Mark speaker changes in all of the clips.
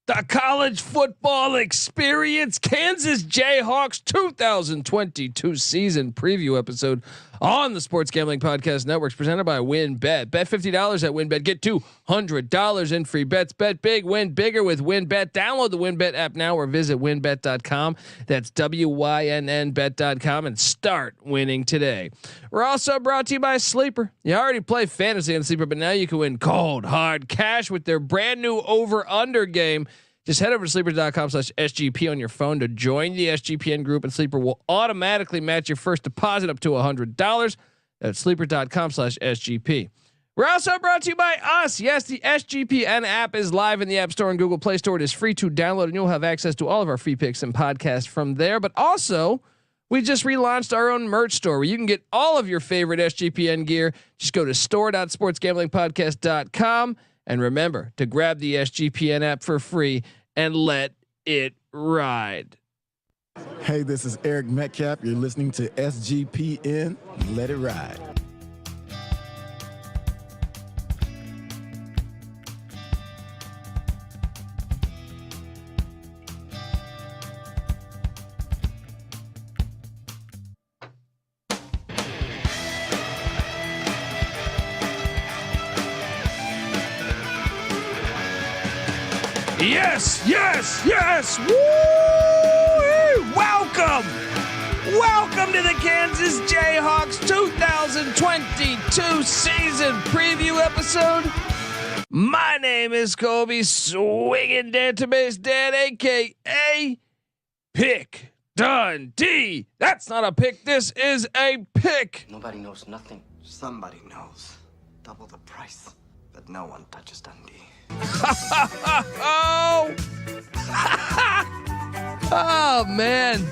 Speaker 1: The college football experience, Kansas Jayhawks 2022 season preview episode on the Sports Gambling Podcast Network, presented by WynnBET. Bet $50 at WynnBET. Get $200 in free bets. Bet big, win bigger with WynnBET. Download the WynnBET app now or visit wynnbet.com. That's WYNNBet.com and start winning today. We're also brought to you by Sleeper. You already play fantasy on Sleeper, but now you can win cold, hard cash with their brand new over-under game. Just head over to sleeper.com/SGP on your phone to join the SGPN group, and Sleeper will automatically match your first deposit up to $100. That's sleeper.com/SGP. We're also brought to you by us. Yes, the SGPN app is live in the App Store and Google Play Store. It is free to download, and you'll have access to all of our free picks and podcasts from there. But also, we just relaunched our own merch store where you can get all of your favorite SGPN gear. Just go to store.sportsgamblingpodcast.com. And remember to grab the SGPN app for free and let it ride.
Speaker 2: Hey, this is Eric Metcalf. You're listening to SGPN. Let it ride.
Speaker 1: Yes, yes, yes. Woo! Welcome to the Kansas Jayhawks 2022 season preview episode. My name is Kobe Swinging Database Dad, aka Pick Dundee. That's not a pick. This is a pick.
Speaker 3: Nobody knows nothing. Somebody knows. Double the price, but no one touches Dundee.
Speaker 1: Oh man,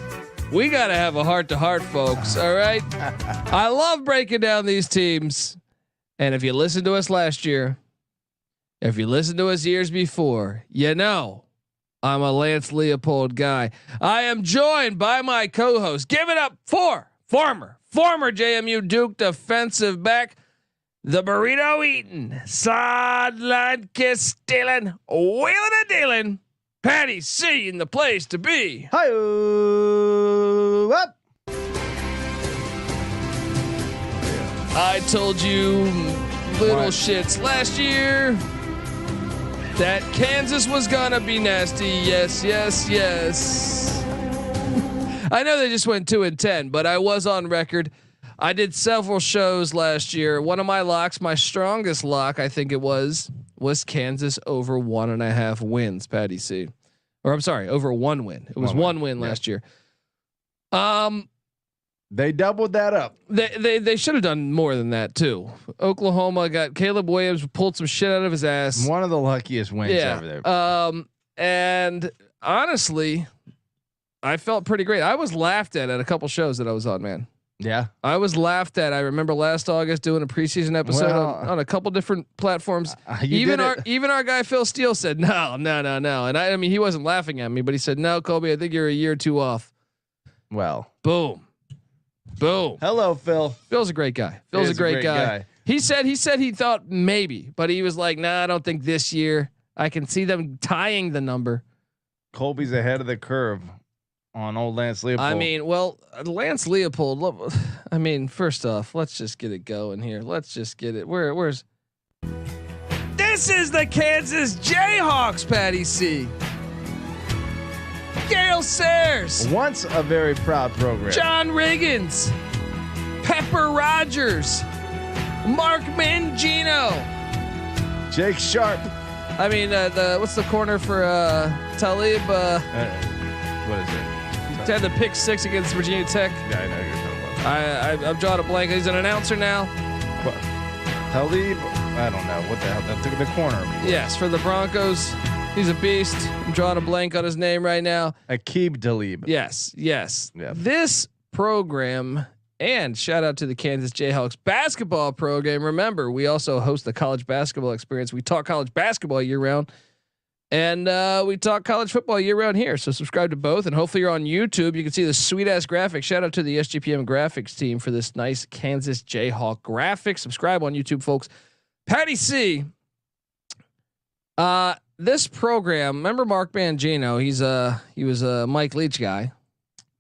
Speaker 1: we gotta have a heart-to-heart, folks. All right, I love breaking down these teams, and if you listened to us last year, if you listened to us years before, you know I'm a Lance Leipold guy. I am joined by my co-host. Give it up for former JMU Duke defensive back, the burrito eating, sideline kiss stealing, wheeling and dealing, Patty C in the place to be.
Speaker 4: Hi, up.
Speaker 1: I told you little shits last year that Kansas was gonna be nasty. Yes, yes, yes. I know they just went 2-10, but I was on record. I did several shows last year. One of my locks, my strongest lock, I think it was Kansas over 1.5 wins, Patty C. Or I'm sorry, over 1 win. It was one win last year.
Speaker 4: They doubled that up.
Speaker 1: They should have done more than that too. Oklahoma got Caleb Williams, pulled some shit out of his ass.
Speaker 4: One of the luckiest wins over there.
Speaker 1: And honestly, I felt pretty great. I was laughed at a couple shows that I was on, man.
Speaker 4: Yeah,
Speaker 1: I was laughed at. I remember last August doing a preseason episode on a couple different platforms. Even our guy Phil Steele said no. And I mean he wasn't laughing at me, but he said no, Kobe. I think you're a year or two off.
Speaker 4: Well,
Speaker 1: boom.
Speaker 4: Hello, Phil.
Speaker 1: Phil's a great guy. Phil's a great guy. He said he thought maybe, but he was like, nah, I don't think this year. I can see them tying the number.
Speaker 4: Colby's ahead of the curve on old Lance Leipold.
Speaker 1: I mean, well, Lance Leipold. I mean, first off, let's just get it going here. Let's just get it. Where's? This is the Kansas Jayhawks, Patty C. Gale Sayers,
Speaker 4: once a very proud program.
Speaker 1: John Riggins, Pepper Rogers, Mark Mangino,
Speaker 4: Jake Sharp.
Speaker 1: I mean, what's the corner for Talib?
Speaker 4: What is it?
Speaker 1: Had the pick 6 against Virginia Tech.
Speaker 4: Yeah, I know you're talking about.
Speaker 1: I'm drawing a blank. He's an announcer now.
Speaker 4: What? Talib? I don't know what the hell. The corner.
Speaker 1: Yes, for the Broncos. He's a beast. I'm drawing a blank on his name right now.
Speaker 4: Aqib Talib.
Speaker 1: Yes.
Speaker 4: Yep.
Speaker 1: This program, and shout out to the Kansas Jayhawks basketball program. Remember, we also host the college basketball experience. We talk college basketball year round. And we talk college football year round here. So subscribe to both. And hopefully you're on YouTube. You can see the sweet ass graphics. Shout out to the SGPM graphics team for this nice Kansas Jayhawk graphic. Subscribe on YouTube, folks. Patty C. this program, remember Mark Mangino? He was a Mike Leach guy.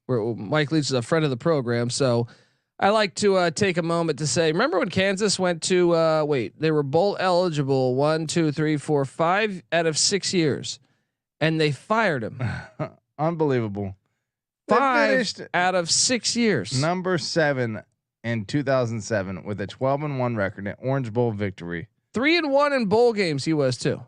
Speaker 1: Where Mike Leach is a friend of the program, so I like to take a moment to say, remember when Kansas went to they were bowl eligible 1, 2, 3, 4, 5 out of 6 years, and they fired him.
Speaker 4: Unbelievable.
Speaker 1: 5 out of 6 years.
Speaker 4: Number 7 in 2007 with a 12-1 record, an Orange Bowl victory.
Speaker 1: 3-1 in bowl games he was too.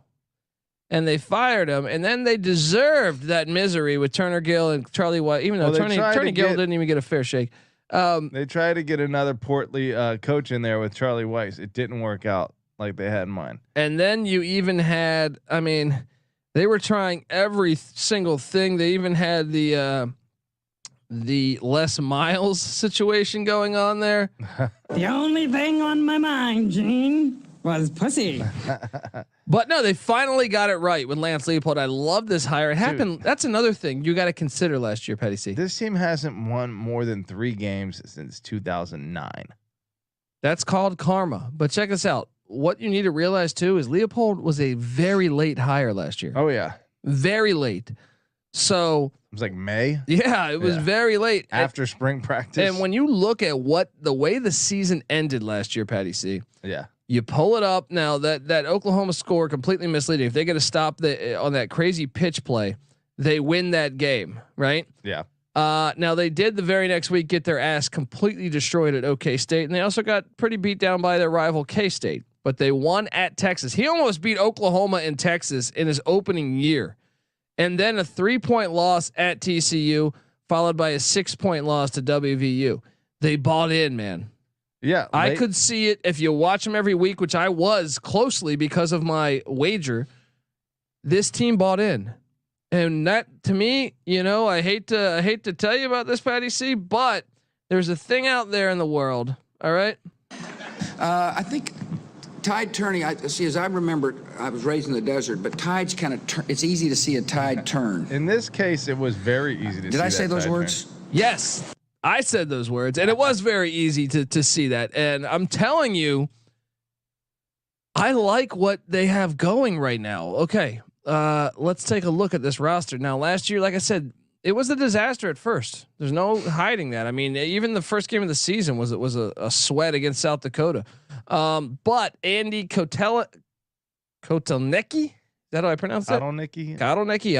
Speaker 1: And they fired him, and then they deserved that misery with Turner Gill and Charlie White. Even though Turner Gill didn't even get a fair shake.
Speaker 4: They tried to get another portly coach in there with Charlie Weiss. It didn't work out like they had in mind.
Speaker 1: And then you even had, I mean, they were trying every single thing. They even had the Les Miles situation going on there.
Speaker 5: The only thing on my mind, Gene, was pussy.
Speaker 1: But no, they finally got it right with Lance Leipold. I love this hire. It happened. That's another thing you got to consider last year, Petty C.
Speaker 4: This team hasn't won more than 3 games since 2009.
Speaker 1: That's called karma. But check this out. What you need to realize too is Leipold was a very late hire last year.
Speaker 4: Oh yeah,
Speaker 1: very late. So
Speaker 4: it was like May.
Speaker 1: Yeah, it was very late
Speaker 4: after spring practice.
Speaker 1: And when you look at the way the season ended last year, Patty C.
Speaker 4: Yeah.
Speaker 1: You pull it up now. That Oklahoma score completely misleading. If they get to stop on that crazy pitch play, they win that game, right?
Speaker 4: Yeah.
Speaker 1: Now they did the very next week get their ass completely destroyed at OK State, and they also got pretty beat down by their rival K State. But they won at Texas. He almost beat Oklahoma and Texas in his opening year, and then a 3-point loss at TCU, followed by a 6-point loss to WVU. They bought in, man.
Speaker 4: Yeah,
Speaker 1: I could see it if you watch them every week, which I was closely because of my wager. This team bought in, and that to me, I hate to tell you about this, Patty C, but there's a thing out there in the world. All right.
Speaker 6: I think tide turning. As I remember, I was raised in the desert, but tides kind of it's easy to see a tide turn.
Speaker 4: In this case, it was very easy to.
Speaker 6: Did I say those words?
Speaker 4: Turn.
Speaker 1: Yes. I said those words, and it was very easy to see that. And I'm telling you, I like what they have going right now. Okay, let's take a look at this roster. Now, last year, like I said, it was a disaster at first. There's no hiding that. I mean, even the first game of the season was a sweat against South Dakota. But Andy Kotelnicki. Is that how I pronounce that? Kotelnicki.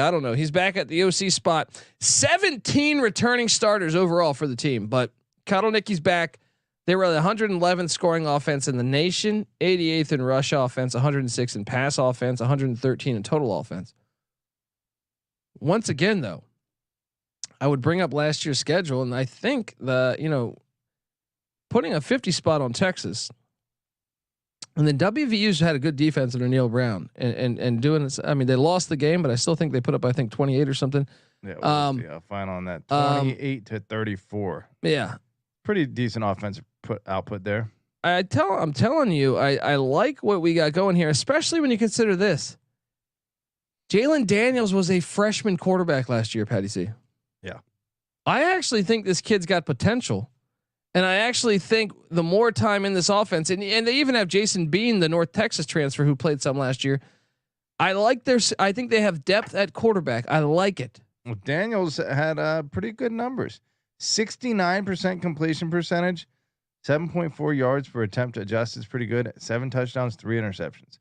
Speaker 1: I don't know. He's back at the OC spot. 17 returning starters overall for the team, but Kotelnicki's back. They were the 111th scoring offense in the nation, 88th in rush offense, 106 in pass offense, 113 in total offense. Once again, though, I would bring up last year's schedule, and I think putting a 50 spot on Texas. And then WVU's had a good defense under Neil Brown and doing this. I mean, they lost the game, but I still think they put up, I think 28 or something.
Speaker 4: Yeah, fine on that. 28-34.
Speaker 1: Yeah.
Speaker 4: Pretty decent offensive output there.
Speaker 1: I'm telling you, I like what we got going here, especially when you consider this. Jalon Daniels was a freshman quarterback last year, Patty C.
Speaker 4: Yeah.
Speaker 1: I actually think this kid's got potential. And I actually think the more time in this offense, and they even have Jason Bean, the North Texas transfer who played some last year. I think they have depth at quarterback. I like it.
Speaker 4: Well, Daniels had pretty good numbers. 69% completion percentage, 7.4 yards per attempt adjusted is pretty good. 7 touchdowns, 3 interceptions.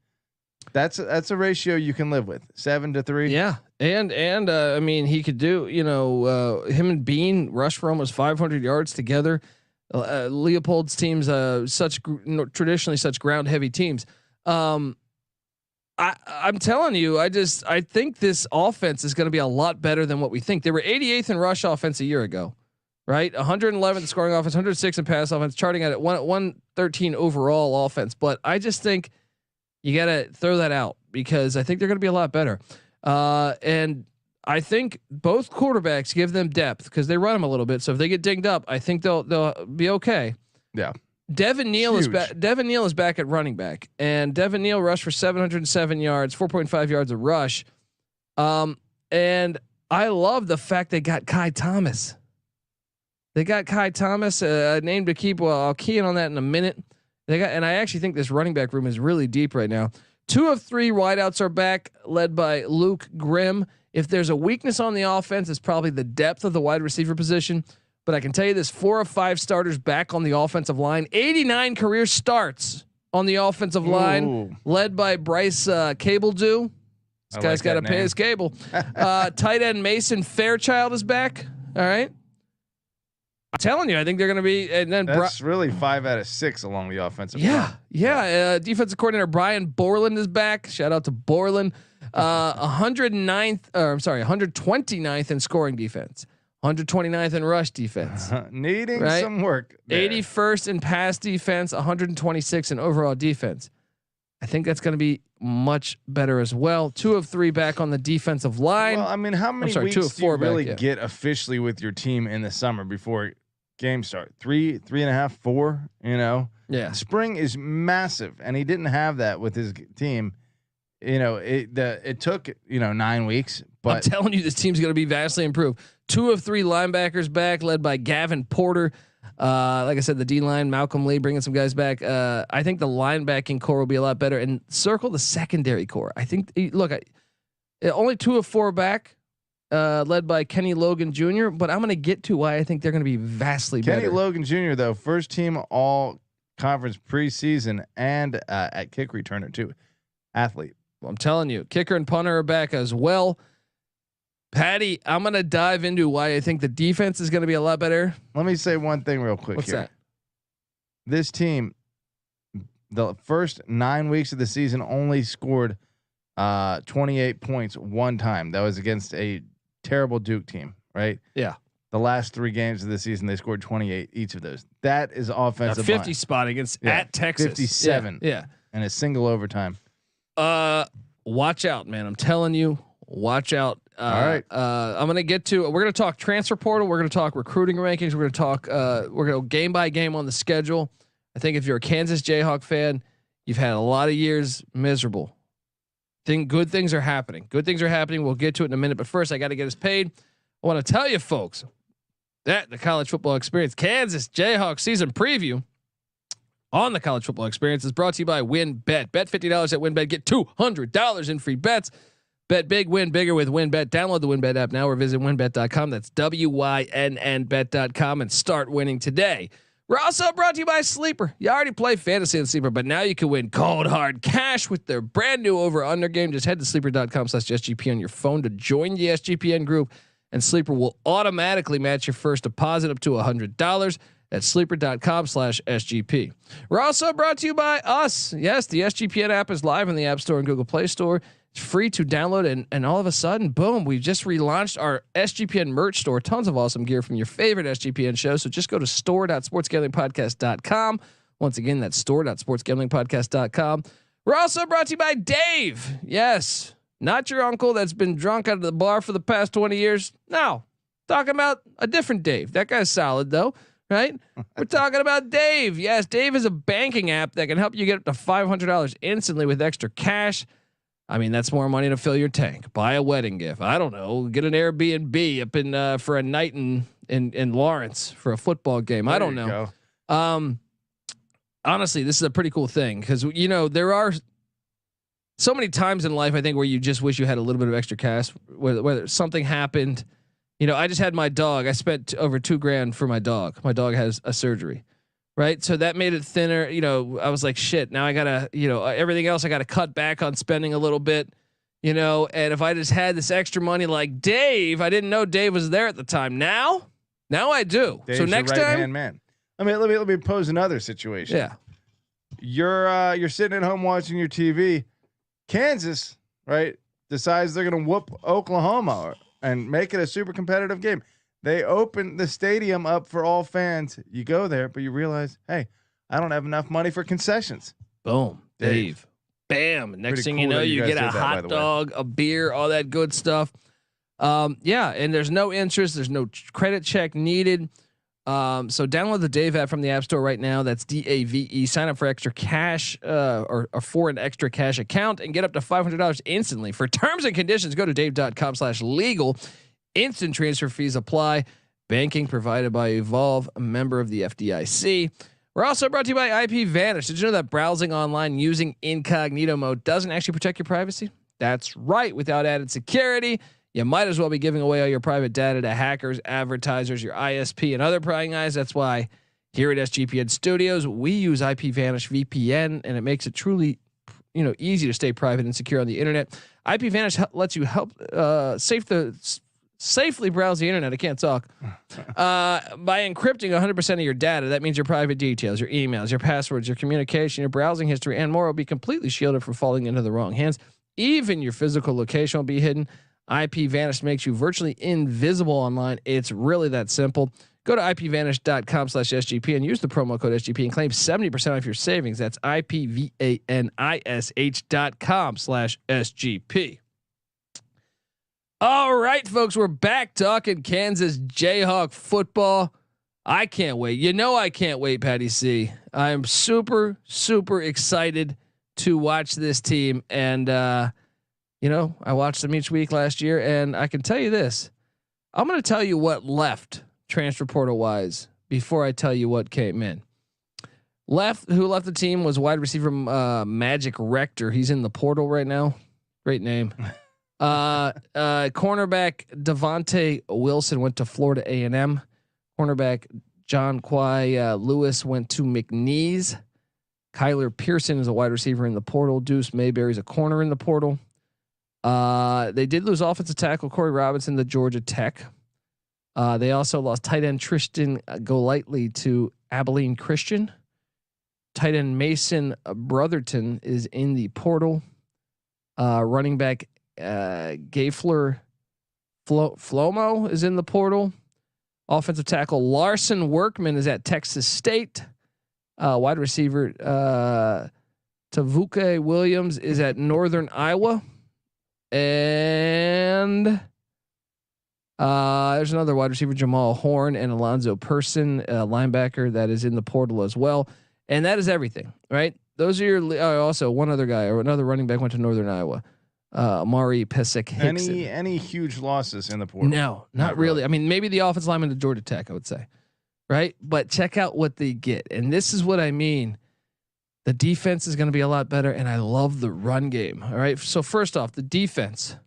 Speaker 4: That's a ratio you can live with. 7 to 3.
Speaker 1: Yeah. And I mean, he could do, him and Bean rush for almost 500 yards together. Leipold's teams, traditionally such ground heavy teams. I'm telling you, I think this offense is going to be a lot better than what we think. They were 88th in rush offense a year ago, right? 111th scoring offense, 106 in pass offense, charting at 113 overall offense. But I just think you got to throw that out because I think they're going to be a lot better. And I think both quarterbacks give them depth because they run them a little bit. So if they get dinged up, I think they'll be okay.
Speaker 4: Yeah.
Speaker 1: Devin Neal is back. Devin Neal is back at running back, and Devin Neal rushed for 707 yards, 4.5 yards a rush. And I love the fact they got Kai Thomas. They got Kai Thomas, a name to keep. Well, I'll key in on that in a minute. And I actually think this running back room is really deep right now. 2 of 3 wideouts are back, led by Luke Grimm. If there's a weakness on the offense, it's probably the depth of the wide receiver position. But I can tell you this: 4 of 5 starters back on the offensive line. 89 career starts on the offensive line, led by Bryce Cabledew. This guy's got to pay his cable. Tight end Mason Fairchild is back. All right. I'm telling you, I think they're going to be, and then
Speaker 4: that's really 5 out of 6 along the offensive line.
Speaker 1: Defensive coordinator Brian Borland is back. Shout out to Borland. 129th in scoring defense, 129th in rush defense,
Speaker 4: needing some work. There.
Speaker 1: 81st in pass defense, 126 in overall defense. I think that's going to be much better as well. 2 of 3 back on the defensive line.
Speaker 4: Well, I mean, how many weeks do you really get officially with your team in the summer before games start? 3.5, 4. You know, Spring is massive, and he didn't have that with his team. You know, it took 9 weeks. But
Speaker 1: I'm telling you, this team's going to be vastly improved. 2 of 3 linebackers back, led by Gavin Porter. Like I said, the D line, Malcolm Lee, bringing some guys back. I think the linebacking core will be a lot better, and circle the secondary core. I think only 2 of 4 back, led by Kenny Logan Jr. But I'm going to get to why I think they're going to be vastly better.
Speaker 4: Kenny Logan Jr. though, first team all conference preseason and at kick returner too, athlete.
Speaker 1: Well, I'm telling you, kicker and punter are back as well. Patty, I'm going to dive into why I think the defense is going to be a lot better.
Speaker 4: Let me say one thing real quick.
Speaker 1: What's
Speaker 4: here.
Speaker 1: that?
Speaker 4: This team, the first 9 weeks of the season, only scored 28 points one time. That was against a terrible Duke team, right?
Speaker 1: Yeah.
Speaker 4: The last 3 games of the season, they scored 28 each of those. That is offensive.
Speaker 1: A 50 spot against at Texas.
Speaker 4: 57.
Speaker 1: Yeah.
Speaker 4: And a single overtime.
Speaker 1: Watch out, man. I'm telling you, watch out.
Speaker 4: All right.
Speaker 1: I'm going to get to, we're going to talk transfer portal. We're going to talk recruiting rankings. We're going to talk, we're going to go game by game on the schedule. I think if you're a Kansas Jayhawk fan, you've had a lot of years miserable. Good things are happening. Good things are happening. We'll get to it in a minute, but first I got to get us paid. I want to tell you folks that the college football experience, Kansas Jayhawks season preview on the college football experience is brought to you by WinBet. Bet $50 at WinBet. Get $200 in free bets. Bet big, win bigger with WinBet. Download the WinBet app now or visit winbet.com. That's WYNNBet.com and start winning today. We're also brought to you by Sleeper. You already play fantasy on Sleeper, but now you can win cold hard cash with their brand new over under game. Just head to sleeper.com/SGP on your phone to join the SGPN group, and Sleeper will automatically match your first deposit up to $100 at sleeper.com/SGP. We're also brought to you by us. Yes, the SGPN app is live in the App Store and Google Play Store. It's free to download, and all of a sudden, boom, we've just relaunched our SGPN merch store. Tons of awesome gear from your favorite SGPN shows. So just go to store.sportsgamblingpodcast.com. Once again, that's store.sportsgamblingpodcast.com. We're also brought to you by Dave. Yes, not your uncle that's been drunk out of the bar for the past 20 years. No, talking about a different Dave. That guy's solid though, right? We're talking about Dave. Yes, Dave is a banking app that can help you get up to $500 instantly with extra cash. I mean, that's more money to fill your tank. Buy a wedding gift. I don't know. Get an Airbnb up in for a night in Lawrence for a football game. I don't know. Honestly, this is a pretty cool thing because there are so many times in life I think where you just wish you had a little bit of extra cash. Whether something happened, I just had my dog. I spent over $2,000 for my dog. My dog has a surgery. Right. So that made it thinner. I was like, shit, now I gotta, everything else I gotta cut back on spending a little bit, and if I just had this extra money like Dave, I didn't know Dave was there at the time. Now I do.
Speaker 4: Dave's
Speaker 1: so next time,
Speaker 4: man. Let me pose another situation.
Speaker 1: Yeah.
Speaker 4: You're sitting at home watching your TV. Kansas, right, decides they're going to whoop Oklahoma and make it a super competitive game. They open the stadium up for all fans. You go there, but you realize, hey, I don't have enough money for concessions.
Speaker 1: Boom, Dave. Bam. Next thing you know, you get a hot dog, a beer, all that good stuff. Yeah, and there's no interest. There's no credit check needed. So download the Dave app from the App Store right now. That's DAVE. Sign up for extra cash or for an extra cash account and get up to $500 instantly. For terms and conditions, go to dave.com/legal. Instant transfer fees apply. Banking provided by Evolve, a member of the FDIC. We're also brought to you by IP Vanish. Did you know that browsing online using incognito mode doesn't actually protect your privacy? That's right. Without added security, you might as well be giving away all your private data to hackers, advertisers, your ISP, and other prying eyes. That's why here at SGPN Studios, we use IP Vanish VPN, and it makes it truly, easy to stay private and secure on the internet. IP Vanish lets you safely browse the internet. I can't talk. By encrypting 100% of your data. That means your private details, your emails, your passwords, your communication, your browsing history, and more will be completely shielded from falling into the wrong hands. Even your physical location will be hidden. IP Vanish makes you virtually invisible online. It's really that simple. Go to ipvanish.com/SGP and use the promo code SGP and claim 70% off your savings. That's ipvanish.com/SGP. All right, folks, we're back talking Kansas Jayhawk football. I can't wait. I can't wait, Patty C. I am super, super excited to watch this team. And, I watched them each week last year, and I can tell you this. I'm going to tell you what left transfer portal wise before I tell you what came in. Who left the team was wide receiver Magic Rector. He's in the portal right now. Great name. Cornerback Devontae Wilson went to Florida A&M. Cornerback John Quay Lewis went to McNeese. Kyler Pearson is a wide receiver in the portal. Deuce Mayberry's a corner in the portal. They did lose offensive tackle Corey Robinson to Georgia Tech. They also lost tight end Tristan Golightly to Abilene Christian. Tight end Mason Brotherton is in the portal. Running back Gayfler Flomo is in the portal. Offensive tackle Larson Workman is at Texas State. Wide receiver Tavuke Williams is at Northern Iowa. And there's another wide receiver, Jamal Horn, and Alonzo Person, linebacker, that is in the portal as well. And that is everything, right? Those are your also one other guy or another running back went to Northern Iowa. Amari Pesek Hickson.
Speaker 4: Any huge losses in the portal?
Speaker 1: No, not really. I mean, maybe the offensive lineman to Georgia Tech, I would say, right? But check out what they get, and this is what I mean. The defense is going to be a lot better, and I love the run game. All right. So first off, the defense,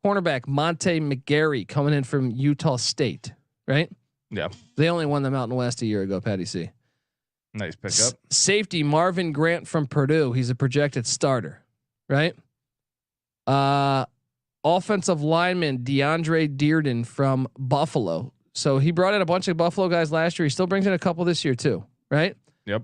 Speaker 1: cornerback Monte McGarry coming in from Utah State, right?
Speaker 4: Yeah.
Speaker 1: They only won the Mountain West a year ago, Patty C.
Speaker 4: Nice pickup.
Speaker 1: Safety Marvin Grant from Purdue. He's a projected starter, right? Offensive lineman DeAndre Dearden from Buffalo. So he brought in a bunch of Buffalo guys last year. He still brings in a couple this year too, right?
Speaker 4: Yep.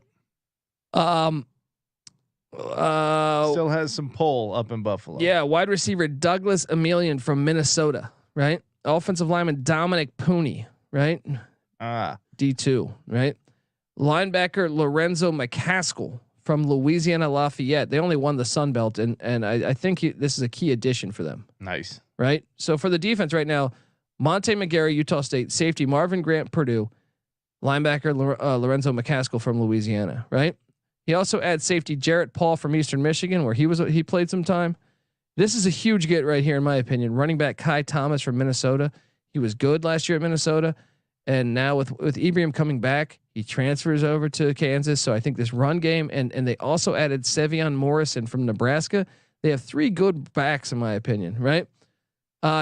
Speaker 1: Still
Speaker 4: has some pull up in Buffalo.
Speaker 1: Yeah, wide receiver Douglas Emilian from Minnesota, right? Offensive lineman Dominic Pooney, right? D2, right? Linebacker Lorenzo McCaskill from Louisiana Lafayette. They only won the Sun Belt, and I think this is a key addition for them.
Speaker 4: Nice,
Speaker 1: right? So for the defense right now, Monte McGarry, Utah State, safety Marvin Grant, Purdue, linebacker Lorenzo McCaskill from Louisiana, right? He also adds safety Jarrett Paul from Eastern Michigan, where he played some time. This is a huge get right here, in my opinion. Running back Kai Thomas from Minnesota. He was good last year at Minnesota, and now with Ibrahim coming back, he transfers over to Kansas. So I think this run game, and they also added Sevion Morrison from Nebraska. They have three good backs, in my opinion, right?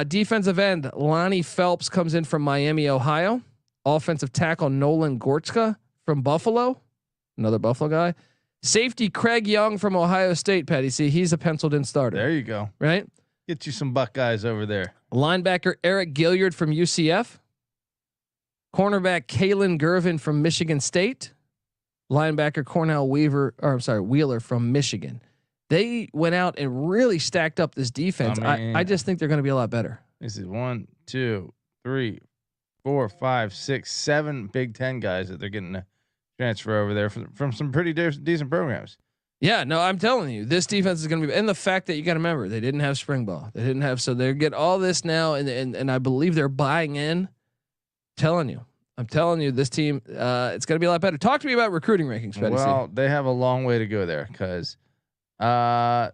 Speaker 1: Defensive end Lonnie Phelps comes in from Miami, Ohio. Offensive tackle Nolan Gortzka from Buffalo, another Buffalo guy. Safety Craig Young from Ohio State. Patty C. He's a penciled in starter.
Speaker 4: There you go.
Speaker 1: Right.
Speaker 4: Get you some Buckeyes over there.
Speaker 1: Linebacker Eric Gilliard from UCF. Cornerback Kalen Gervin from Michigan State. Linebacker Wheeler from Michigan. They went out and really stacked up this defense. I just think they're going to be a lot better.
Speaker 4: This is 1, 2, 3, 4, 5, 6, 7 Big Ten guys that they're getting to transfer over there from some pretty decent programs.
Speaker 1: Yeah, no, I'm telling you, this defense is going to be, and the fact that you got to remember they didn't have spring ball, so they get all this now, and I believe they're buying in. I'm telling you, this team, it's going to be a lot better. Talk to me about recruiting rankings, Patty.
Speaker 4: Well, they have a long way to go there because they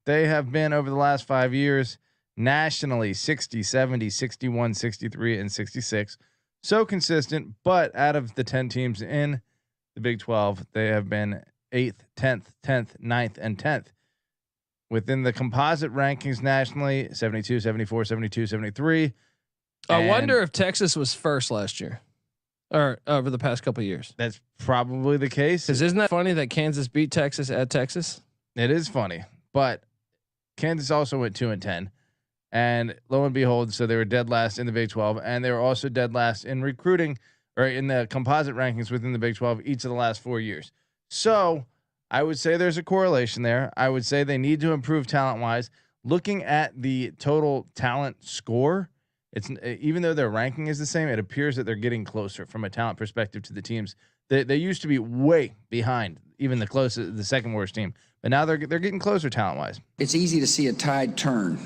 Speaker 4: have been over the last 5 years nationally 60, 70, 61, 63, and 66. So consistent, but out of the 10 teams in the Big 12, they have been 8th, 10th, 10th, 9th, and 10th. Within the composite rankings nationally, 72, 74, 72, 73.
Speaker 1: I wonder if Texas was first last year or over the past couple of years.
Speaker 4: That's probably the case.
Speaker 1: Because isn't that funny that Kansas beat Texas at Texas?
Speaker 4: It is funny, but Kansas also went 2-10, and lo and behold, so they were dead last in the Big 12, and they were also dead last in recruiting or in the composite rankings within the Big 12 each of the last 4 years. So I would say there's a correlation there. I would say they need to improve talent wise. Looking at the total talent score, it's even though their ranking is the same, it appears that they're getting closer from a talent perspective to the teams. They used to be way behind, even the second worst team, but now they're getting closer talent wise.
Speaker 6: It's easy to see a tide turn.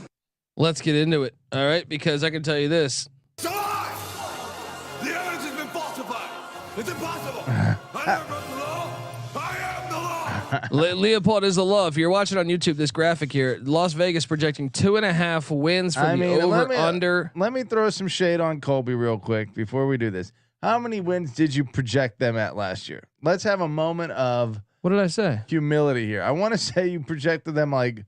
Speaker 1: Let's get into it. All right, because I can tell you this.
Speaker 7: The evidence has been falsified. It's impossible. I never broke the law. I am the law.
Speaker 1: Leipold is the law. If you're watching on YouTube, this graphic here, Las Vegas projecting 2.5 wins for the over under.
Speaker 4: Let me throw some shade on Colby real quick before we do this. How many wins did you project them at last year? Let's have a moment of
Speaker 1: What did I say?
Speaker 4: humility here. I want to say you projected them like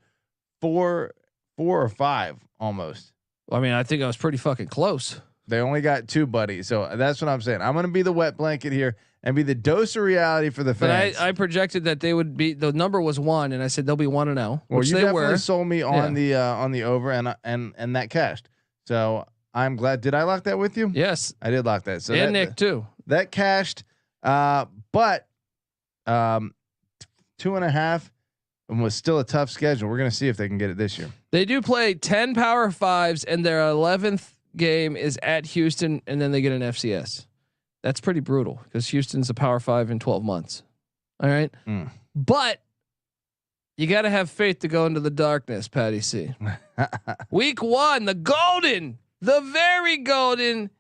Speaker 4: four or five almost.
Speaker 1: I mean, I think I was pretty fucking close.
Speaker 4: They only got 2, buddy. So that's what I'm saying. I'm going to be the wet blanket here and be the dose of reality for the fans.
Speaker 1: But I projected that they would be. The number was 1, and I said they'll be 1-0.
Speaker 4: Well,
Speaker 1: Which
Speaker 4: you
Speaker 1: they
Speaker 4: definitely
Speaker 1: were.
Speaker 4: sold me on the over and that cashed. So I'm glad. Did I lock that with you?
Speaker 1: Yes,
Speaker 4: I did lock that. So
Speaker 1: and Nick too.
Speaker 4: That cashed. But 2.5 was still a tough schedule. We're going to see if they can get it this year.
Speaker 1: They do play 10 Power 5s, and their 11th game is at Houston, and then they get an FCS. That's pretty brutal because Houston's a Power 5 in 12 months. All right, but you got to have faith to go into the darkness, Patty C. Week 1, the very golden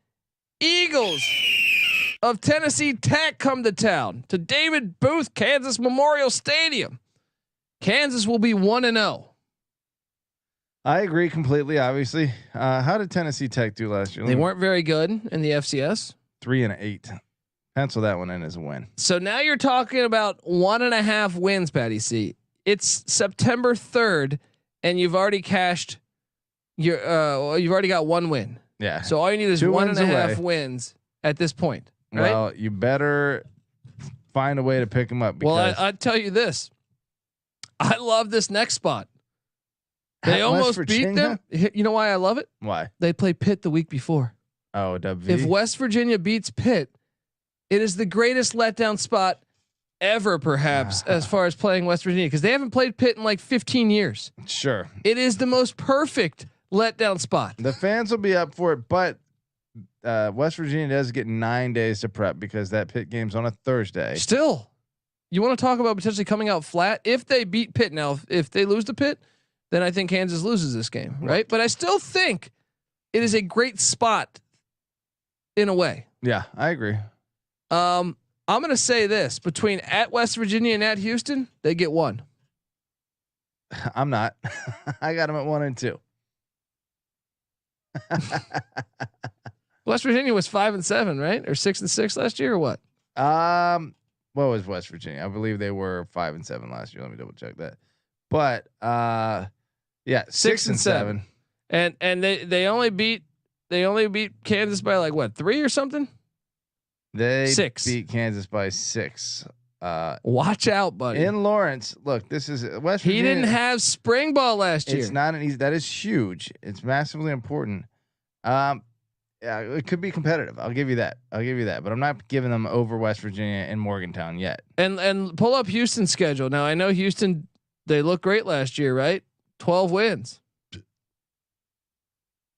Speaker 1: Eagles of Tennessee Tech come to town to David Booth, Kansas Memorial Stadium. Kansas will be 1-0.
Speaker 4: I agree completely. Obviously, how did Tennessee Tech do last year?
Speaker 1: They weren't very good in the FCS.
Speaker 4: 3-8. Pencil that one in as a win.
Speaker 1: So now you're talking about 1.5 wins, Patty C. It's September 3rd, and you've already cashed your. You've already got 1 win.
Speaker 4: Yeah.
Speaker 1: So all you need is 1.5 wins at this point. Right?
Speaker 4: Well, you better find a way to pick them up.
Speaker 1: Well, I tell you this. I love this next spot. They almost beat them. You know why I love it?
Speaker 4: Why?
Speaker 1: They play Pitt the week before.
Speaker 4: Oh, WV.
Speaker 1: If West Virginia beats Pitt, it is the greatest letdown spot ever, perhaps, as far as playing West Virginia, because they haven't played Pitt in like 15 years.
Speaker 4: Sure.
Speaker 1: It is the most perfect letdown spot.
Speaker 4: The fans will be up for it, but West Virginia does get 9 days to prep because that Pitt game's on a Thursday.
Speaker 1: Still, you want to talk about potentially coming out flat if they beat Pitt. Now, if they lose to Pitt, then I think Kansas loses this game, right? But I still think it is a great spot in a way.
Speaker 4: Yeah, I agree.
Speaker 1: I'm going to say this: between at West Virginia and at Houston, they get 1.
Speaker 4: I'm not. I got them at 1 and 2.
Speaker 1: West Virginia was 5-7, right? Or 6-6 last year, or what?
Speaker 4: What was West Virginia? I believe they were 5-7 last year. Let me double check that. But yeah, 6-7.
Speaker 1: And they only beat Kansas by like what, 3 or something?
Speaker 4: They
Speaker 1: 6.
Speaker 4: beat Kansas by 6.
Speaker 1: Watch out, buddy.
Speaker 4: In Lawrence, look, this is West Virginia.
Speaker 1: He didn't have spring ball last year.
Speaker 4: It's not an easy. That is huge. It's massively important. Yeah, it could be competitive. I'll give you that. But I'm not giving them over West Virginia and Morgantown yet.
Speaker 1: And pull up Houston's schedule. Now I know Houston, they looked great last year, right? 12 wins.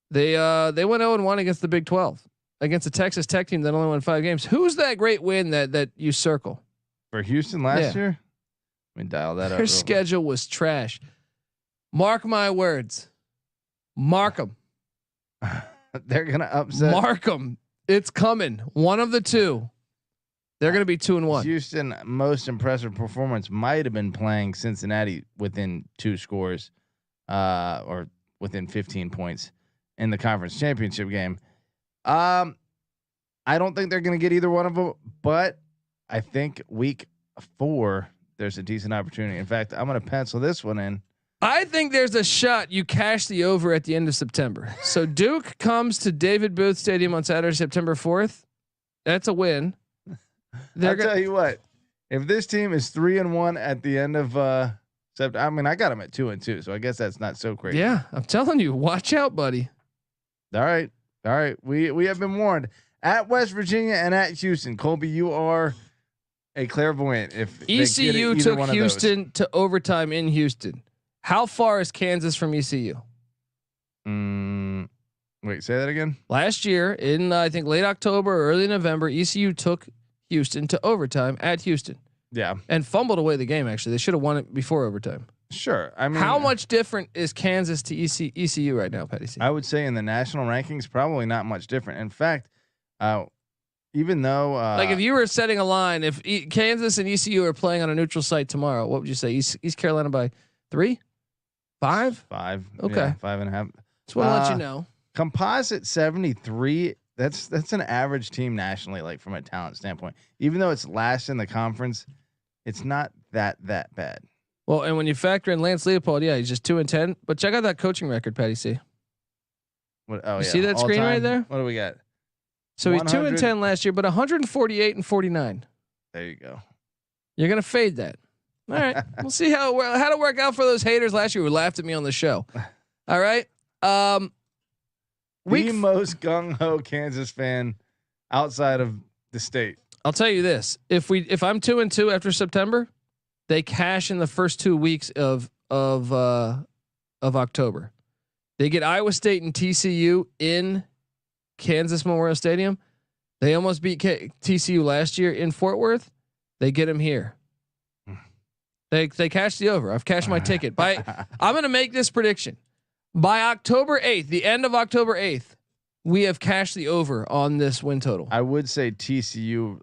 Speaker 1: They went 0-1 against the Big 12, against a Texas Tech team that only won 5 games. Who's that great win that you circle
Speaker 4: for Houston last year? Let me dial that up.
Speaker 1: Their schedule was trash. Mark my words. Mark them.
Speaker 4: They're gonna upset.
Speaker 1: Mark them. It's coming. One of the two. They're gonna be 2-1.
Speaker 4: Houston most impressive performance might have been playing Cincinnati within 2 scores, or within 15 points in the conference championship game. I don't think they're gonna get either one of them, but I think week 4 there's a decent opportunity. In fact, I'm going to pencil this one in.
Speaker 1: I think there's a shot you cash the over at the end of September. So Duke comes to David Booth Stadium on Saturday, September 4th. That's a win.
Speaker 4: I'll tell you what, if this team is 3-1 at the end of September, I mean, I got them at 2-2, so I guess that's not so crazy.
Speaker 1: Yeah, I'm telling you, watch out, buddy.
Speaker 4: All right. We have been warned. At West Virginia and at Houston, Colby, you are a clairvoyant. If
Speaker 1: ECU took Houston to overtime in Houston, how far is Kansas from ECU?
Speaker 4: Wait, say that again.
Speaker 1: Last year in I think late October or early November, ECU took Houston to overtime at Houston.
Speaker 4: Yeah,
Speaker 1: and fumbled away the game. Actually, they should have won it before overtime.
Speaker 4: Sure. I mean,
Speaker 1: how much different is Kansas to ECU right now, Patty C?
Speaker 4: I would say in the national rankings, probably not much different. In fact, even though
Speaker 1: like if you were setting a line, if Kansas and ECU are playing on a neutral site tomorrow, what would you say? East Carolina by 3, 5,
Speaker 4: 5.
Speaker 1: Okay,
Speaker 4: yeah, 5.5.
Speaker 1: Just want to let you know.
Speaker 4: Composite 73. That's an average team nationally, like from a talent standpoint. Even though it's last in the conference, it's not that bad.
Speaker 1: Well, and when you factor in Lance Leipold, yeah, he's just 2-10. But check out that coaching record, Patty C.
Speaker 4: What? Oh,
Speaker 1: you
Speaker 4: yeah.
Speaker 1: see that
Speaker 4: All
Speaker 1: screen
Speaker 4: time?
Speaker 1: right there?
Speaker 4: What do we got?
Speaker 1: So he's 2-10 last year, but 148-49.
Speaker 4: There you go.
Speaker 1: You're gonna fade that. All right, we'll see how to work out for those haters last year who laughed at me on the show. All right.
Speaker 4: The most gung ho Kansas fan outside of the state.
Speaker 1: I'll tell you this: if I'm 2-2 after September, they cash in the first 2 weeks of October. They get Iowa State and TCU in Kansas Memorial Stadium. They almost beat TCU last year in Fort Worth. They get them here. They cash the over. I've cashed my ticket. I'm going to make this prediction. By October 8th, the end of October 8th, we have cashed the over on this win total.
Speaker 4: I would say TCU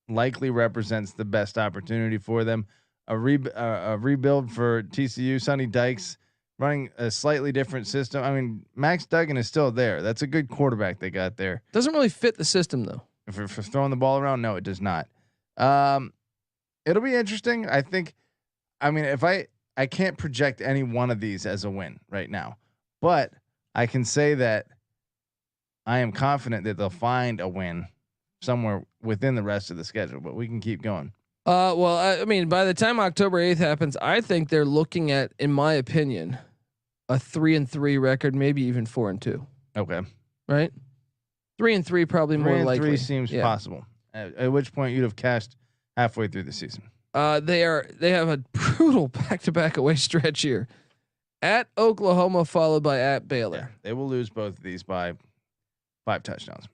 Speaker 4: likely represents the best opportunity for them. A rebuild for TCU. Sonny Dykes running a slightly different system. I mean, Max Duggan is still there. That's a good quarterback they got there.
Speaker 1: Doesn't really fit the system though.
Speaker 4: For throwing the ball around, no, it does not. It'll be interesting. I think. I mean, if I can't project any one of these as a win right now, but I can say that I am confident that they'll find a win somewhere within the rest of the schedule. But we can keep going.
Speaker 1: Well, I mean, by the time October 8th happens, I think they're looking at, in my opinion, a 3-3 record, maybe even 4-2.
Speaker 4: Okay.
Speaker 1: Right. 3-3 probably more likely.
Speaker 4: 3 seems possible. At which point you'd have cashed halfway through the season.
Speaker 1: They have a brutal back-to-back away stretch here. At Oklahoma, followed by at Baylor.
Speaker 4: Yeah, they will lose both of these by 5 touchdowns.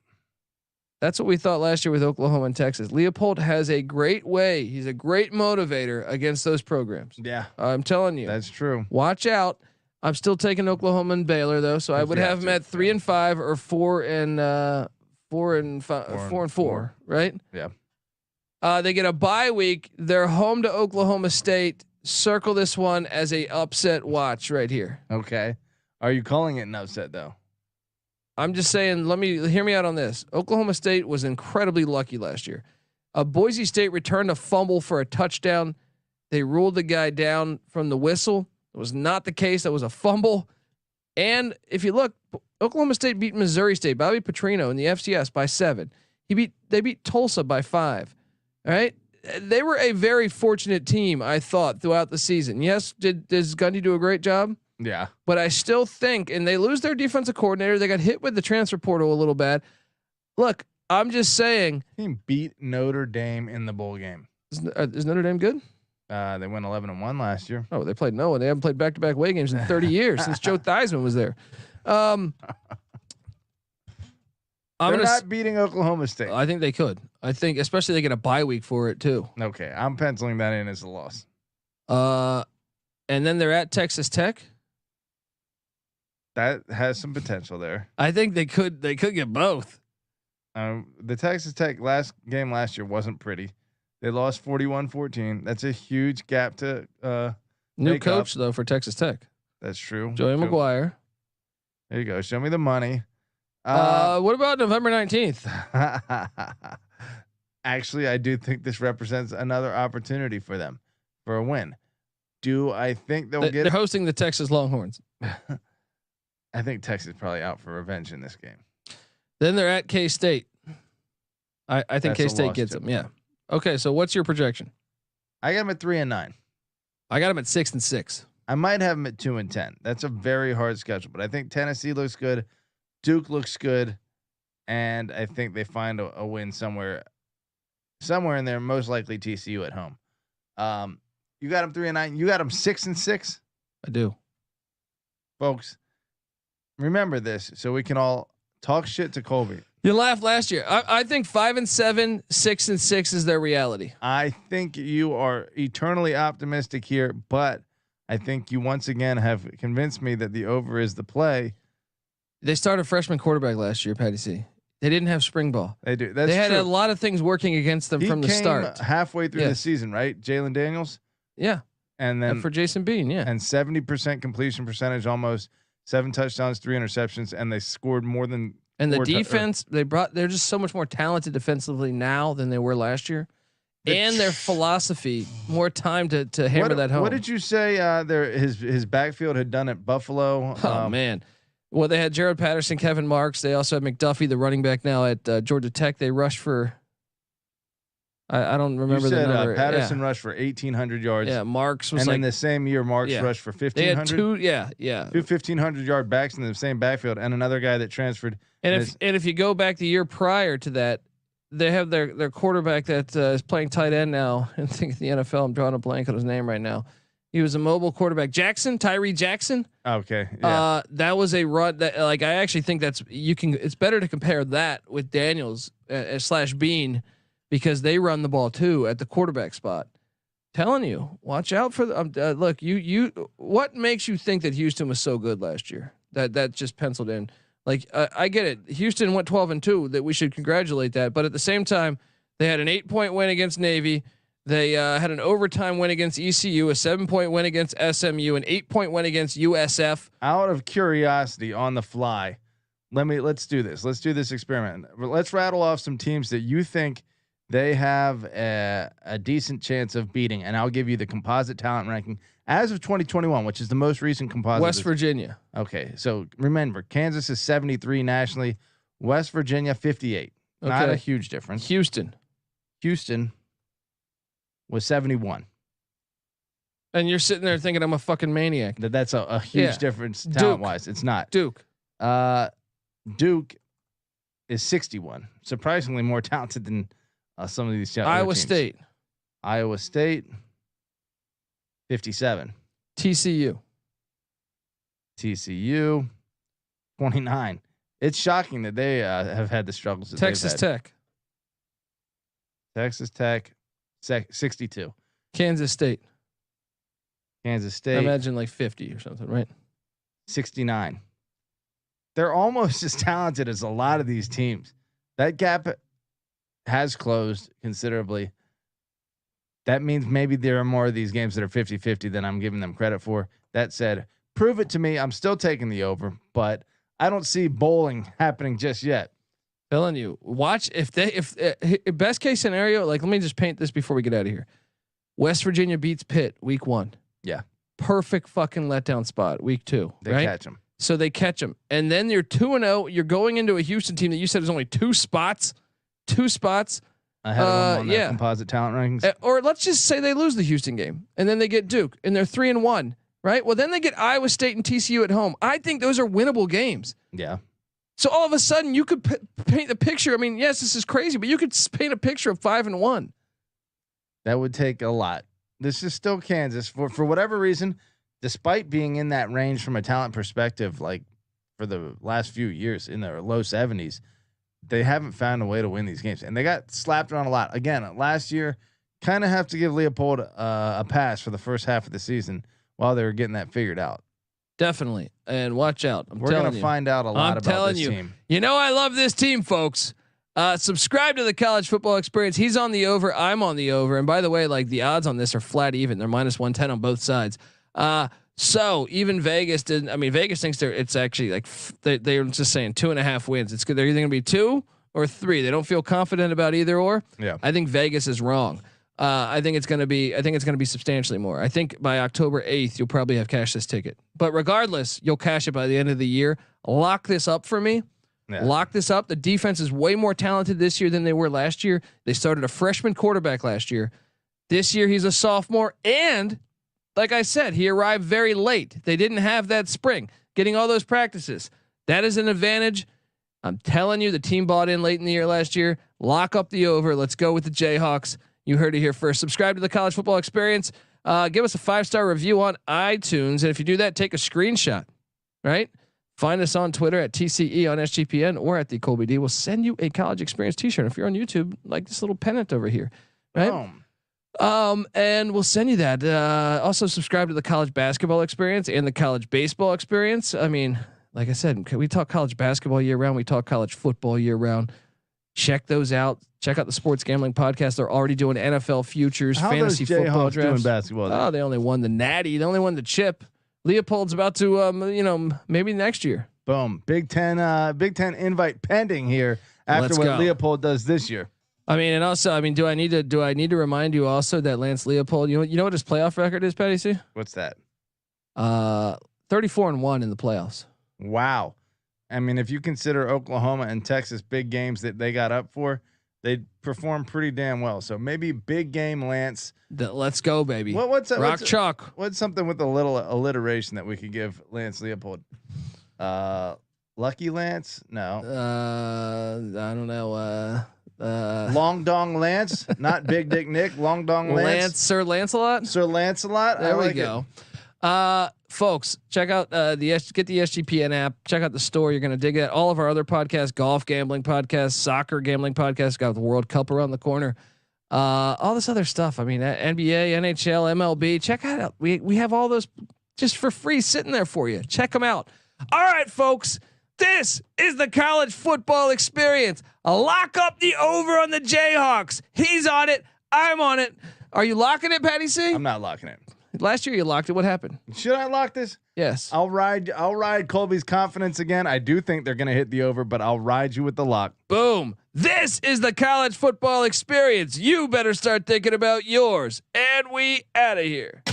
Speaker 1: That's what we thought last year with Oklahoma and Texas. Leipold has a great way. He's a great motivator against those programs.
Speaker 4: Yeah,
Speaker 1: I'm telling you.
Speaker 4: That's true.
Speaker 1: Watch out. I'm still taking Oklahoma and Baylor though, so I would have them at 3-5 or 4-4, right?
Speaker 4: Yeah.
Speaker 1: They get a bye week. They're home to Oklahoma State. Circle this one as a upset watch right here.
Speaker 4: Okay. Are you calling it an upset though?
Speaker 1: I'm just saying, hear me out on this. Oklahoma State was incredibly lucky last year. Boise State returned a fumble for a touchdown. They ruled the guy down from the whistle. It was not the case. That was a fumble. And if you look, Oklahoma State beat Missouri State, Bobby Petrino in the FCS by 7. They beat Tulsa by 5. All right. They were a very fortunate team, I thought, throughout the season. Yes. Does Gundy do a great job?
Speaker 4: Yeah.
Speaker 1: But I still think, and they lose their defensive coordinator. They got hit with the transfer portal a little bad. Look, I'm just saying.
Speaker 4: Team beat Notre Dame in the bowl game.
Speaker 1: Is Notre Dame good?
Speaker 4: They went 11-1 last year.
Speaker 1: Oh, they played Noah. They haven't played back-to-back away games in 30 years since Joe Theismann was there.
Speaker 4: They're not beating Oklahoma State.
Speaker 1: I think they could. I think especially they get a bye week for it too.
Speaker 4: Okay, I'm penciling that in as a loss.
Speaker 1: And then they're at Texas Tech.
Speaker 4: That has some potential there.
Speaker 1: I think they could get both.
Speaker 4: The Texas Tech last year wasn't pretty. They lost 41-14. That's a huge gap to
Speaker 1: new coach though for Texas Tech.
Speaker 4: That's true.
Speaker 1: Joey McGuire.
Speaker 4: There you go. Show me the money.
Speaker 1: What about November 19th?
Speaker 4: actually, I do think this represents another opportunity for them for a win. Do I think they'll get?
Speaker 1: They're hosting the Texas Longhorns.
Speaker 4: I think Texas is probably out for revenge in this game.
Speaker 1: Then they're at K-State. I think K-State gets them. Yeah. Okay. So what's your projection?
Speaker 4: I got them at 3-9.
Speaker 1: I got them at 6-6.
Speaker 4: I might have them at 2-10. That's a very hard schedule, but I think Tennessee looks good. Duke looks good. And I think they find a win somewhere in there, most likely TCU at home. You got them 3-9. You got them 6-6.
Speaker 1: I do.
Speaker 4: Folks, remember this so we can all talk shit to Colby.
Speaker 1: You laughed last year. I think 5-7, 6-6 is their reality.
Speaker 4: I think you are eternally optimistic here, but I think you once again have convinced me that the over is the play.
Speaker 1: They started a freshman quarterback last year, Patty C. They didn't have spring ball.
Speaker 4: They do.
Speaker 1: They had
Speaker 4: true.
Speaker 1: a lot of things working against them from the start.
Speaker 4: Halfway through the season, right? Jalon Daniels.
Speaker 1: Yeah.
Speaker 4: And then
Speaker 1: for Jason Bean, yeah.
Speaker 4: And 70% completion percentage, almost 7 touchdowns, 3 interceptions, and they scored more than.
Speaker 1: And the defense, they're just so much more talented defensively now than they were last year. And their philosophy, more time to hammer that home.
Speaker 4: What did you say? His backfield had done at Buffalo.
Speaker 1: Oh man, well they had Jared Patterson, Kevin Marks. They also had McDuffie, the running back now at Georgia Tech. They rushed for. I don't remember
Speaker 4: you said,
Speaker 1: the number.
Speaker 4: Patterson rushed for 1,800 yards.
Speaker 1: Yeah, Marks was
Speaker 4: and
Speaker 1: like
Speaker 4: in the same year, Marks rushed for 1,500.
Speaker 1: They had two
Speaker 4: 1,500-yard backs in the same backfield, and another guy that transferred.
Speaker 1: And if you go back the year prior to that, they have their quarterback that is playing tight end now. I think in the NFL. I'm drawing a blank on his name right now. He was a mobile quarterback, Tyree Jackson.
Speaker 4: Okay. Yeah.
Speaker 1: That was a run that I actually think it's better to compare that with Daniels / Bean because they run the ball too at the quarterback spot. Telling you, watch out for the look. What makes you think that Houston was so good last year? That just penciled in. Like I get it. Houston went 12-2. That we should congratulate that. But at the same time, they had an 8-point win against Navy. They had an overtime win against ECU, a 7-point win against SMU, an 8-point win against USF.
Speaker 4: Out of curiosity, on the fly, let's do this. Let's do this experiment. Let's rattle off some teams that you think they have a decent chance of beating, and I'll give you the composite talent ranking as of 2021, which is the most recent composite.
Speaker 1: West Virginia.
Speaker 4: Okay, so remember, Kansas is 73 nationally, West Virginia 58. Okay. Not a huge difference.
Speaker 1: Houston
Speaker 4: was 71.
Speaker 1: And you're sitting there thinking I'm a fucking maniac.
Speaker 4: That's a huge difference talent wise. It's not.
Speaker 1: Duke
Speaker 4: is 61. Surprisingly more talented than some of these
Speaker 1: Iowa
Speaker 4: teams. State 57.
Speaker 1: TCU
Speaker 4: 29. It's shocking that they have had the struggles that
Speaker 1: Texas Tech
Speaker 4: 62.
Speaker 1: Kansas State.
Speaker 4: I
Speaker 1: imagine like 50 or something, right?
Speaker 4: 69. They're almost as talented as a lot of these teams. That gap has closed considerably. That means maybe there are more of these games that are 50-50 than I'm giving them credit for. That said, prove it to me. I'm still taking the over, but I don't see bowling happening just yet.
Speaker 1: Telling you, watch if best case scenario, like let me just paint this before we get out of here. West Virginia beats Pitt week 1.
Speaker 4: Yeah.
Speaker 1: Perfect fucking letdown spot week 2.
Speaker 4: They catch them.
Speaker 1: So they catch them. And then you're 2-0. You're going into a Houston team that you said is only 2 spots.
Speaker 4: Ahead of them on the composite talent rankings.
Speaker 1: Or let's just say they lose the Houston game and then they get Duke and they're 3-1, right? Well, then they get Iowa State and TCU at home. I think those are winnable games.
Speaker 4: Yeah.
Speaker 1: So all of a sudden you could paint the picture. I mean, yes, this is crazy, but you could paint a picture of 5-1.
Speaker 4: That would take a lot. This is still Kansas for whatever reason, despite being in that range from a talent perspective, like for the last few years in their low 70s, they haven't found a way to win these games, and they got slapped around a lot. Again, last year, kind of have to give Leipold a pass for the first half of the season while they were getting that figured out.
Speaker 1: Definitely, and watch out.
Speaker 4: We're gonna find out a lot about this team.
Speaker 1: You know, I love this team, folks. Subscribe to the College Football Experience. He's on the over. I'm on the over. And by the way, like the odds on this are flat even. They're -110 on both sides. So even Vegas didn't. I mean, Vegas thinks it's actually like they're just saying 2.5 wins. It's good. They're either going to be 2 or 3. They don't feel confident about either or.
Speaker 4: Yeah.
Speaker 1: I think Vegas is wrong. I think it's going to be substantially more. I think by October 8th, you'll probably have cashed this ticket, but regardless, you'll cash it by the end of the year. Lock this up for me.
Speaker 4: Yeah.
Speaker 1: Lock this up. The defense is way more talented this year than they were last year. They started a freshman quarterback last year. This year he's a sophomore, and like I said, he arrived very late. They didn't have that spring, getting all those practices. That is an advantage. I'm telling you, the team bought in late in the year last year. Lock up the over. Let's go with the Jayhawks. You heard it here first. Subscribe to the College Football Experience. Give us a 5-star review on iTunes, and if you do that, take a screenshot. Right? Find us on Twitter at TCE on SGPN or at the Colby D. We'll send you a College Experience T-shirt. If you're on YouTube, like this little pennant over here, right? And we'll send you that. Also, subscribe to the College Basketball Experience and the College Baseball Experience. I mean, like I said, we talk college basketball year round. We talk college football year round. Check those out. Check out the Sports Gambling Podcast. They're already doing NFL futures, fantasy football drafts.
Speaker 4: Doing basketball?
Speaker 1: Oh, they only won the Natty. They only won the chip. Leopold's about to, maybe next year.
Speaker 4: Boom. Big Ten invite pending here after
Speaker 1: Let's
Speaker 4: what
Speaker 1: go.
Speaker 4: Leopold does this year.
Speaker 1: I mean, and also, I mean, do I need to remind you also that Lance Leipold, you know what his playoff record is, Patty C?
Speaker 4: What's that?
Speaker 1: 34-1 in the playoffs.
Speaker 4: Wow. I mean, if you consider Oklahoma and Texas big games that they got up for, they performed pretty damn well. So maybe big game Lance.
Speaker 1: Let's go, baby.
Speaker 4: What's
Speaker 1: chalk?
Speaker 4: What's something with a little alliteration that we could give Lance Leipold? Lucky Lance? No.
Speaker 1: I don't know.
Speaker 4: Long Dong Lance, not Big Dick Nick. Long Dong Lance.
Speaker 1: Sir Lancelot.
Speaker 4: Sir Lancelot.
Speaker 1: There we go. Folks, check out get the SGPN app. Check out the store. You're gonna dig it. All of our other podcasts, golf gambling podcasts, soccer gambling podcasts. Got the World Cup around the corner. All this other stuff. I mean, NBA, NHL, MLB. Check out. We have all those just for free sitting there for you. Check them out. All right, folks. This is the College Football Experience. Lock up the over on the Jayhawks. He's on it. I'm on it. Are you locking it, Patty C?
Speaker 4: I'm not locking it.
Speaker 1: Last year you locked it. What happened?
Speaker 4: Should I lock this?
Speaker 1: Yes.
Speaker 4: I'll ride Colby's confidence again. I do think they're going to hit the over, but I'll ride you with the lock.
Speaker 1: Boom. This is the College Football Experience. You better start thinking about yours. And we out of here.